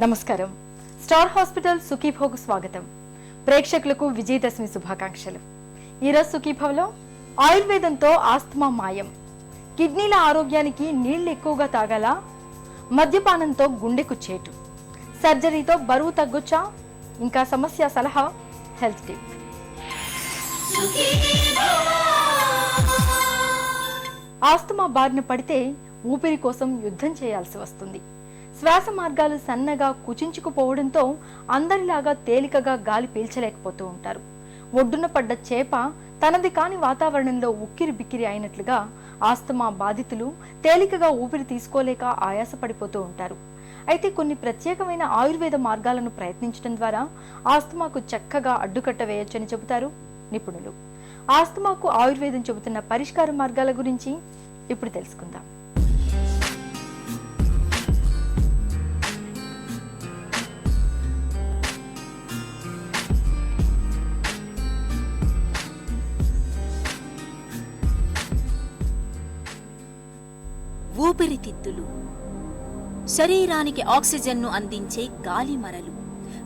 నమస్కారం. Star hospital సుఖీభోగ్ స్వాగతం. ప్రేక్షకులకు విజయదశమి శుభాకాంక్షలు. ఈరోజు సుఖీభవ్లో ఆయుర్వేదంతో ఆస్తమా మాయం, కిడ్నీల ఆరోగ్యానికి నీళ్లు ఎక్కువగా తాగాల, మద్యపానంతో గుండెకు చేటు, సర్జరీతో బరువు తగ్గొచ్చా, ఇంకా సమస్య సలహా, హెల్త్ టిప్. ఆస్తమా బారిన పడితే ఊపిరి కోసం యుద్ధం చేయాల్సి వస్తుంది. శ్వాస మార్గాలు సన్నగా కుచించుకుపోవడంతో అందరిలాగా తేలికగా గాలి పీల్చలేకపోతూ ఉంటారు. ఒడ్డున పడ్డ చేప తనది కాని వాతావరణంలో ఉక్కిరి బిక్కిరి అయినట్లుగా ఆస్తమా బాధితులు తేలికగా ఊపిరి తీసుకోలేక ఆయాసపడిపోతూ ఉంటారు. అయితే కొన్ని ప్రత్యేకమైన ఆయుర్వేద మార్గాలను ప్రయత్నించడం ద్వారా ఆస్తమాకు చక్కగా అడ్డుకట్ట వేయొచ్చని చెబుతారు నిపుణులు. ఆస్తమాకు ఆయుర్వేదం చెబుతున్న పరిష్కార మార్గాల గురించి ఇప్పుడు తెలుసుకుందాం. ఊపిరితిత్తులు శరీరానికి ఆక్సిజన్ను అందించే గాలి మరలు,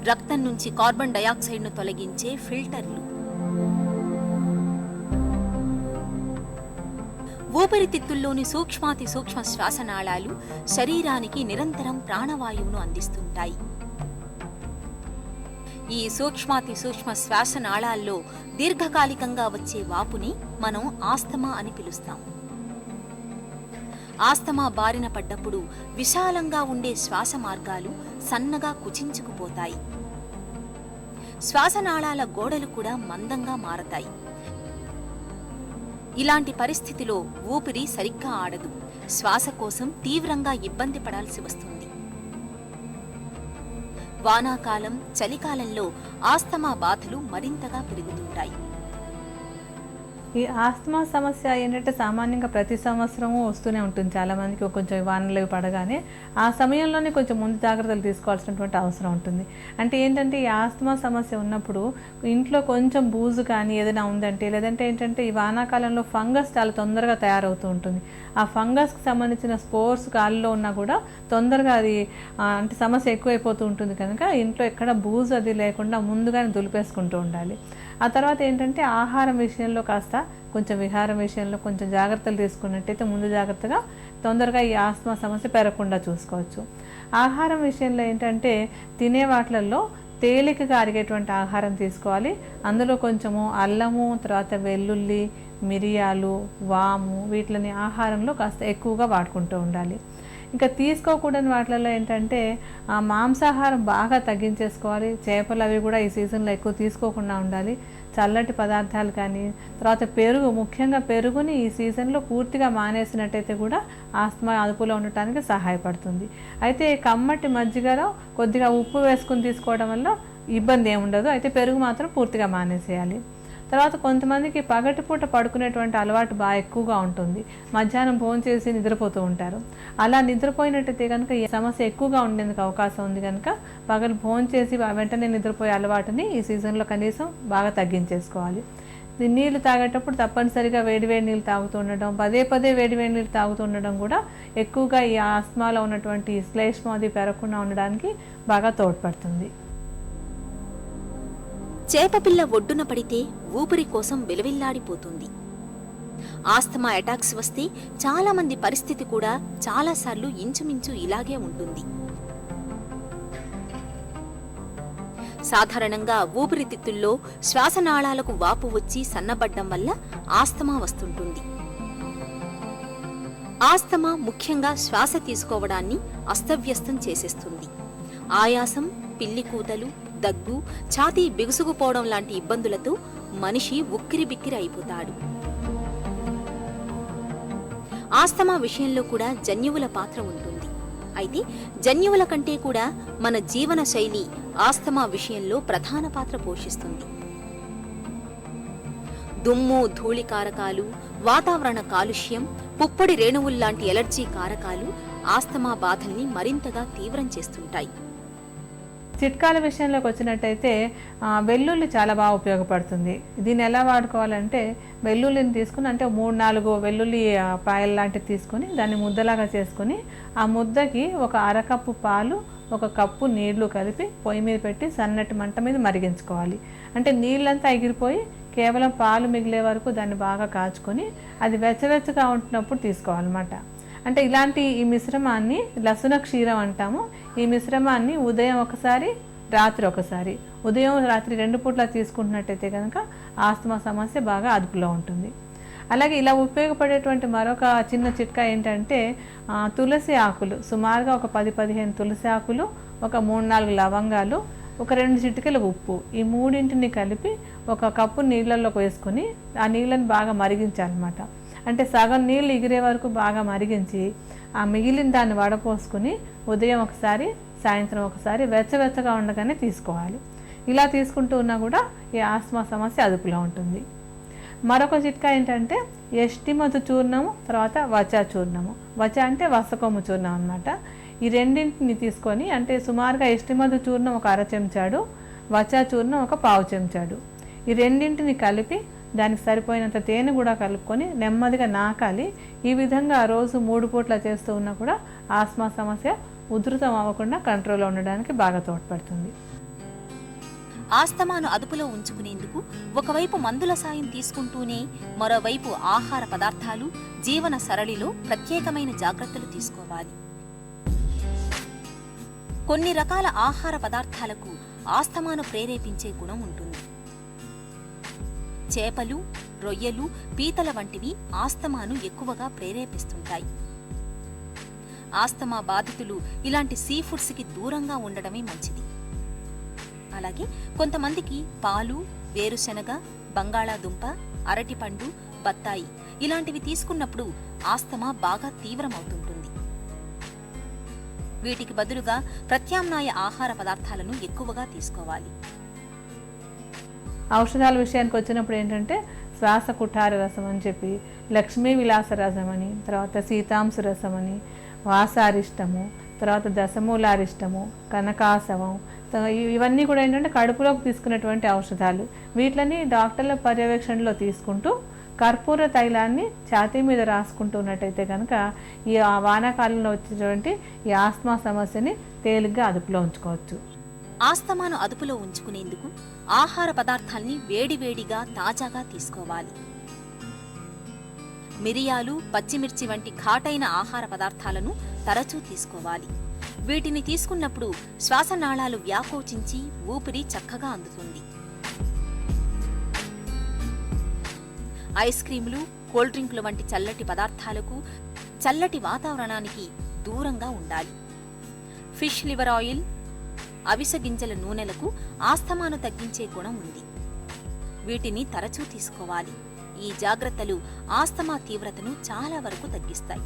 రక్తం నుంచి కార్బన్ డయాక్సైడ్ను తొలగించే ఫిల్టర్లు. ఊపిరితిత్తుల్లోని సూక్ష్మాతి సూక్ష్మ శ్వాసనాళాలు శరీరానికి నిరంతరం ప్రాణవాయువును అందిస్తుంటాయి. ఈ సూక్ష్మాతి సూక్ష్మ శ్వాసనాళాల్లో దీర్ఘకాలికంగా వచ్చే వాపుని మనం ఆస్తమా అని పిలుస్తాం. ఆస్తమా బారిన పడ్డప్పుడు విశాలంగా ఉండే శ్వాస మార్గాలు సన్నగా కుచించుకుపోతాయి. శ్వాసనాళాల గోడలు కూడా మందంగా మారతాయి. ఇలాంటి పరిస్థితిలో ఊపిరి సరిగ్గా ఆడదు. శ్వాస కోసం తీవ్రంగా ఇబ్బంది పడాల్సి వస్తుంది. వానాకాలం, చలికాలంలో ఆస్తమా బాధలు మరింతగా పెరుగుతుంటాయి. ఈ ఆస్తమా సమస్య ఏంటంటే సామాన్యంగా ప్రతి సంవత్సరము వస్తూనే ఉంటుంది. చాలామందికి కొంచెం వానలు పడగానే ఆ సమయంలోనే కొంచెం ముందు జాగ్రత్తలు తీసుకోవాల్సినటువంటి అవసరం ఉంటుంది. అంటే ఏంటంటే ఈ ఆస్తమా సమస్య ఉన్నప్పుడు ఇంట్లో కొంచెం బూజు కానీ ఏదైనా ఉందంటే, లేదంటే ఏంటంటే ఈ వానాకాలంలో ఫంగస్ చాలా తొందరగా తయారవుతూ ఉంటుంది. ఆ ఫంగస్కి సంబంధించిన స్పోర్స్ గాలిలో ఉన్నా కూడా తొందరగా అది అంటే సమస్య ఎక్కువైపోతూ ఉంటుంది. కనుక ఇంట్లో ఎక్కడ బూజు అది లేకుండా ముందుగానే దులిపేసుకుంటూ ఉండాలి. ఆ తర్వాత ఏంటంటే ఆహారం విషయంలో కాస్త కొంచెం విహారం విషయంలో కొంచెం జాగ్రత్తలు తీసుకున్నట్టయితే ముందు జాగ్రత్తగా తొందరగా ఈ ఆస్తమా సమస్య పెరగకుండా చూసుకోవచ్చు. ఆహారం విషయంలో ఏంటంటే తినే వాటిలలో తేలికగా అరిగేటువంటి ఆహారం తీసుకోవాలి. అందులో కొంచెము అల్లము, తర్వాత వెల్లుల్లి, మిరియాలు, వాము వీటిని ఆహారంలో కాస్త ఎక్కువగా వాడుకుంటూ ఉండాలి. ఇంకా తీసుకోకూడని వాటిలలో ఏంటంటే మాంసాహారం బాగా తగ్గించేసుకోవాలి. చేపలు అవి కూడా ఈ సీజన్లో ఎక్కువ తీసుకోకుండా ఉండాలి. చల్లటి పదార్థాలు కానీ, తర్వాత పెరుగు, ముఖ్యంగా పెరుగుని ఈ సీజన్లో పూర్తిగా మానేసినట్టయితే కూడా ఆస్తమా అదుపులో ఉండటానికి సహాయపడుతుంది. అయితే కమ్మటి మజ్జిగలో కొద్దిగా ఉప్పు వేసుకుని తీసుకోవడం వల్ల ఇబ్బంది ఏముండదు. అయితే పెరుగు మాత్రం పూర్తిగా మానేసేయాలి. తర్వాత కొంతమందికి పగటిపూట పడుకునేటువంటి అలవాటు బాగా ఎక్కువగా ఉంటుంది. మధ్యాహ్నం భోజనం చేసి నిద్రపోతూ ఉంటారు. అలా నిద్రపోయినట్టయితే కనుక ఈ సమస్య ఎక్కువగా ఉండేందుకు అవకాశం ఉంది. కనుక పగలు భోజనం చేసి వెంటనే నిద్రపోయే అలవాటుని ఈ సీజన్లో కనీసం బాగా తగ్గించేసుకోవాలి. నీళ్లు తాగేటప్పుడు తప్పనిసరిగా వేడివేడి నీళ్ళు తాగుతూ ఉండడం, పదే పదే వేడివేడి నీళ్ళు తాగుతూ ఉండడం కూడా ఎక్కువగా ఈ ఆస్తమాలో ఉన్నటువంటి శ్లేష్మం అది పెరగకుండా ఉండడానికి బాగా తోడ్పడుతుంది. చేపపిల్ల ఒడ్డున పడితే ఊపిరి కోసం విలవిల్లాడిపోతుంది. ఆస్తమా అటాక్స్ వస్తే చాలా మంది పరిస్థితి కూడా చాలాసార్లు ఇంచుమించు ఇలాగే ఉంటుంది. సాధారణంగా ఊపిరితిత్తుల్లో శ్వాసనాళాలకు వాపు వచ్చి సన్నబడ్డం వల్ల ఆస్తమా వస్తుంటుంది. ఆస్తమా ముఖ్యంగా శ్వాస తీసుకోవడాన్ని అస్తవ్యస్తం చేసేస్తుంది. ఆయాసం, పిల్లి కూతలు, దగ్గు, ఛాతీ బిగుసుకుపోవడం లాంటి ఇబ్బందులతో మనిషి ఉక్కిరి బిక్కిరి అయిపోతాడు. ఆస్తమా విషయంలో కూడా జన్యువుల పాత్ర ఉంటుంది. అయితే జన్యువుల కంటే కూడా మన జీవన శైలి ఆస్తమా విషయంలో ప్రధాన పాత్ర పోషిస్తుంది. దుమ్ము, ధూళి కారకాలు, వాతావరణ కాలుష్యం, పుప్పొడి రేణువుల్లాంటి ఎలర్జీ కారకాలు ఆస్తమా బాధల్ని మరింతగా తీవ్రం చేస్తుంటాయి. చిట్కాల విషయంలోకి వచ్చినట్టయితే వెల్లుల్లి చాలా బాగా ఉపయోగపడుతుంది. దీన్ని ఎలా వాడుకోవాలంటే వెల్లుల్లిని తీసుకుని అంటే 3-4 వెల్లుల్లి పాయలు లాంటివి తీసుకొని దాన్ని ముద్దలాగా చేసుకొని ఆ ముద్దకి ఒక అరకప్పు పాలు, ఒక కప్పు నీళ్లు కలిపి పొయ్యి మీద పెట్టి సన్నటి మంట మీద మరిగించుకోవాలి. అంటే నీళ్ళంతా ఎగిరిపోయి కేవలం పాలు మిగిలే వరకు దాన్ని బాగా కాచుకొని అది వెచ్చవెచ్చగా ఉంటున్నప్పుడు తీసుకోవాలన్నమాట. అంటే ఇలాంటి ఈ మిశ్రమాన్ని లసున క్షీరం అంటాము. ఈ మిశ్రమాన్ని ఉదయం ఒకసారి, రాత్రి ఒకసారి, ఉదయం రాత్రి 2 పూట్ల తీసుకుంటున్నట్టయితే కనుక ఆస్తమా సమస్య బాగా అదుపులో ఉంటుంది. అలాగే ఇలా ఉపయోగపడేటువంటి మరొక చిన్న చిట్కా ఏంటంటే తులసి ఆకులు, సుమారుగా ఒక 10-15 తులసి ఆకులు, ఒక 3-4 లవంగాలు, ఒక 2 చిటికెల ఉప్పు, ఈ మూడింటిని కలిపి ఒక కప్పు నీళ్ళల్లోకి వేసుకొని ఆ నీళ్ళని బాగా మరిగించాలన్నమాట. అంటే సగం నీళ్ళు ఎగిరే వరకు బాగా మరిగించి ఆ మిగిలిన దాన్ని వడపోసుకుని ఉదయం ఒకసారి, సాయంత్రం ఒకసారి వెచ్చవెచ్చగా ఉండగానే తీసుకోవాలి. ఇలా తీసుకుంటూ ఉన్నా కూడా ఈ ఆస్తమా సమస్య అదుపులో ఉంటుంది. మరొక చిట్కా ఏంటంటే ఎస్టిమధు చూర్ణము, తర్వాత వచా చూర్ణము. వచ అంటే వసకొమ్ము చూర్ణం అన్నమాట. ఈ రెండింటిని తీసుకొని, అంటే సుమారుగా ఎస్టిమధు చూర్ణం ఒక 1/2 చెంచాడు, వచా చూర్ణం ఒక 1/2 చెంచాడు, ఈ రెండింటిని కలిపి దానికి సరిపోయినంత తేనె కూడా కలుపుకొని నెమ్మదిగా నాకాలి. ఈ విధంగా రోజు 3 పూట్ల చేస్తూ ఉన్నా కూడా ఆస్తమా సమస్య ఉధృతం అవ్వకుండా కంట్రోల్లో ఉండడానికి బాగా తోడ్పడుతుంది. ఆస్తమాను అదుపులో ఉంచుకునేందుకు ఒకవైపు మందుల సాయం తీసుకుంటూనే మరోవైపు ఆహార పదార్థాలు, జీవన సరళిలో ప్రత్యేకమైన జాగ్రత్తలు తీసుకోవాలి. కొన్ని రకాల ఆహార పదార్థాలకు ఆస్తమాను ప్రేరేపించే గుణం ఉంటుంది. చేపలు, రొయ్యలు, పీతల వంటివి ఆస్తమాను ఎక్కువగా ప్రేరేపిస్తుంటాయి. ఆస్తమా బాధితులు ఇలాంటి సీ ఫుడ్స్కి దూరంగా ఉండడమే మంచిది. అలాగే కొంతమందికి పాలు, వేరుశనగ, బంగాళాదుంప, అరటిపండు, బత్తాయి ఇలాంటివి తీసుకున్నప్పుడు ఆస్తమా బాగా తీవ్రమవుతుంటుంది. వీటికి బదులుగా ప్రత్యామ్నాయ ఆహార పదార్థాలను ఎక్కువగా తీసుకోవాలి. ఔషధాల విషయానికి వచ్చినప్పుడు ఏంటంటే శ్వాస కుఠార రసం అని చెప్పి, లక్ష్మీ విలాస రసం అని, తర్వాత సీతాంశు రసం అని, వాసారిష్టము, తర్వాత దశమూలారిష్టము, కనకాసవం, ఇవన్నీ కూడా ఏంటంటే కడుపులోకి తీసుకున్నటువంటి ఔషధాలు. వీటిని డాక్టర్ల పర్యవేక్షణలో తీసుకుంటూ కర్పూర తైలాన్ని ఛాతీ మీద రాసుకుంటున్నట్టయితే కనుక ఈ వానాకాలంలో వచ్చేటువంటి ఈ ఆస్తమా సమస్యని తేలిగ్గా అదుపులో ఉంచుకోవచ్చు. ఆస్తమాను అదుపులో ఉంచుకునేందుకు ఆహార పదార్థాల్ని వేడివేడిగా తాజాగా తీసుకోవాలి. మిరియాలు, పచ్చిమిర్చి వంటి ఘాటైన ఆహార పదార్థాలను తరచూ తీసుకోవాలి. వీటిని తీసుకున్నప్పుడు శ్వాసనాళాలు వ్యాకోచించి ఊపిరి చక్కగా అందుతుంది. ఐస్ క్రీములు, కూల్ డ్రింకులు వంటి చల్లటి పదార్థాలకు, చల్లటి వాతావరణానికి దూరంగా ఉండాలి. ఫిష్ లివర్ ఆయిల్, అవిసె గింజల నూనెలకు ఆస్తమాను తగ్గించే గుణం ఉంది. వీటిని తరచూ తీసుకోవాలి. ఈ జాగ్రత్తలు ఆస్తమా తీవ్రతను చాలా వరకు తగ్గిస్తాయి.